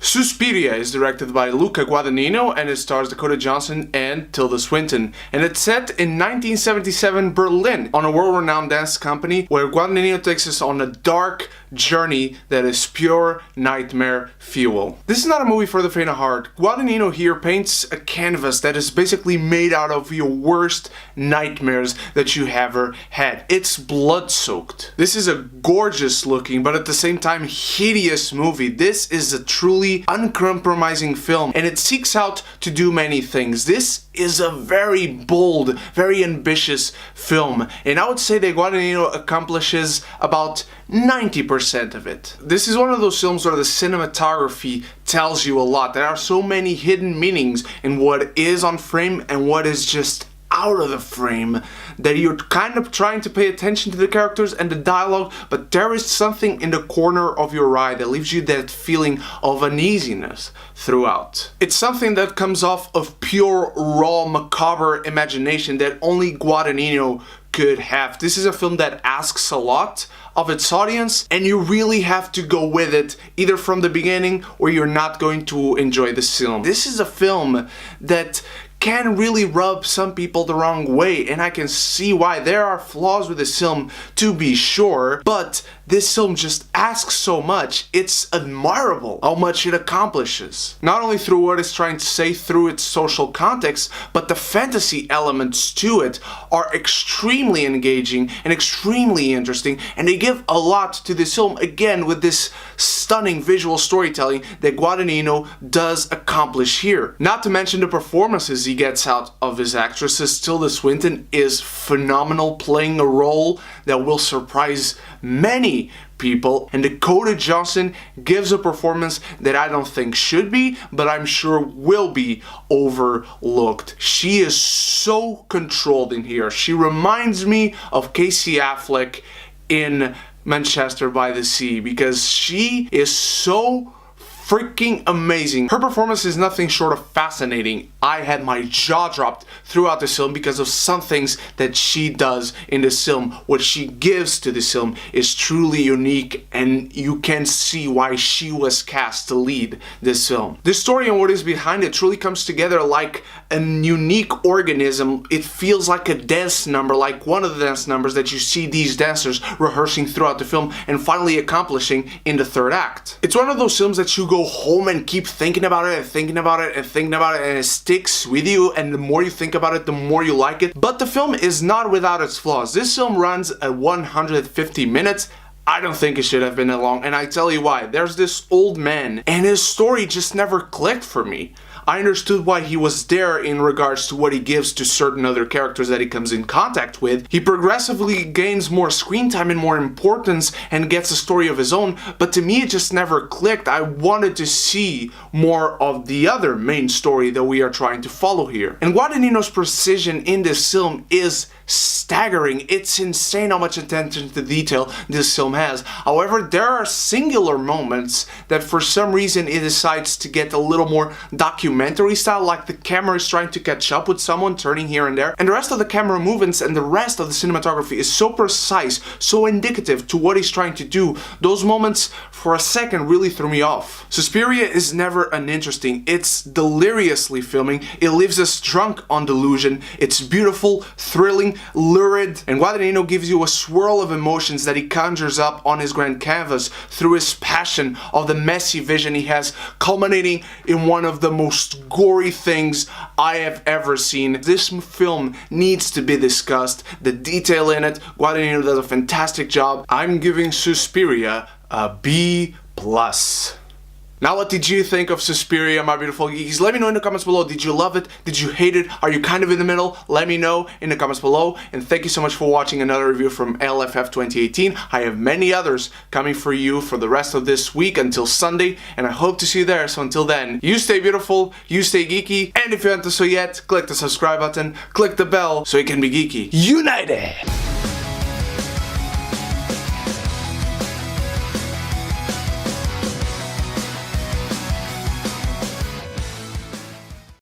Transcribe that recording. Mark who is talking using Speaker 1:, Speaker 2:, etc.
Speaker 1: Suspiria is directed by Luca Guadagnino and it stars Dakota Johnson and Tilda Swinton. And it's set in 1977 Berlin on a world-renowned dance company where Guadagnino takes us on a dark journey that is pure nightmare fuel. This is not a movie for the faint of heart. Guadagnino here paints a canvas that is basically made out of your worst nightmares that you ever had. It's blood-soaked. This is a gorgeous looking but at the same time hideous movie. This is a truly uncompromising film and it seeks out to do many things. This is a very bold, very ambitious film, and I would say that Guadagnino accomplishes about 90% of it. This is one of those films where the cinematography tells you a lot. There are so many hidden meanings in what is on frame and what is just out of the frame that you're kind of trying to pay attention to the characters and the dialogue, but there is something in the corner of your eye that leaves you that feeling of uneasiness throughout. It's something that comes off of pure, raw, macabre imagination that only Guadagnino could have. This is a film that asks a lot of its audience and you really have to go with it either from the beginning or you're not going to enjoy this film. This is a film that can really rub some people the wrong way, and I can see why. There are flaws with this film, to be sure, but this film just asks so much. It's admirable how much it accomplishes. Not only through what it's trying to say through its social context, but the fantasy elements to it are extremely engaging and extremely interesting, and they give a lot to this film, again with this stunning visual storytelling that Guadagnino does accomplish here. Not to mention the performances he gets out of his actresses. Tilda Swinton is phenomenal, playing a role that will surprise many people, and Dakota Johnson gives a performance that I don't think should be, but I'm sure will be overlooked. She is so controlled in here. She reminds me of Casey Affleck in Manchester by the Sea because she is so freaking amazing. Her performance is nothing short of fascinating. I had my jaw dropped throughout this film because of some things that she does in this film. What she gives to this film is truly unique and you can see why she was cast to lead this film. This story and what is behind it truly comes together like a unique organism. It feels like a dance number, like one of the dance numbers that you see these dancers rehearsing throughout the film and finally accomplishing in the third act. It's one of those films that you go home and keep thinking about it and thinking about it and thinking about it, and it sticks with you, and the more you think about it, the more you like it. But the film is not without its flaws. This film runs at 150 minutes. I don't think it should have been that long, and I tell you why. There's this old man, and his story just never clicked for me. I understood why he was there in regards to what he gives to certain other characters that he comes in contact with. He progressively gains more screen time and more importance and gets a story of his own, but to me it just never clicked. I wanted to see more of the other main story that we are trying to follow here. And Guadagnino's precision in this film is staggering. It's insane how much attention to detail this film has. However, there are singular moments that for some reason it decides to get a little more documentary style, like the camera is trying to catch up with someone, turning here and there, and the rest of the camera movements and the rest of the cinematography is so precise, so indicative to what he's trying to do. Those moments for a second really threw me off. Suspiria is never uninteresting. It's deliriously filming. It leaves us drunk on delusion. It's beautiful, thrilling, lurid, and Guadagnino gives you a swirl of emotions that he conjures up on his grand canvas through his passion of the messy vision he has, culminating in one of the most gory things I have ever seen. This film needs to be discussed. The detail in it, Guadagnino does a fantastic job. I'm giving Suspiria a B+. Now, what did you think of Suspiria, my beautiful geeks? Let me know in the comments below. Did you love it? Did you hate it? Are you kind of in the middle? Let me know in the comments below. And thank you so much for watching another review from LFF 2018. I have many others coming for you for the rest of this week until Sunday, and I hope to see you there. So until then, you stay beautiful, you stay geeky, and if you haven't done so yet, click the subscribe button, click the bell so you can be geeky. United!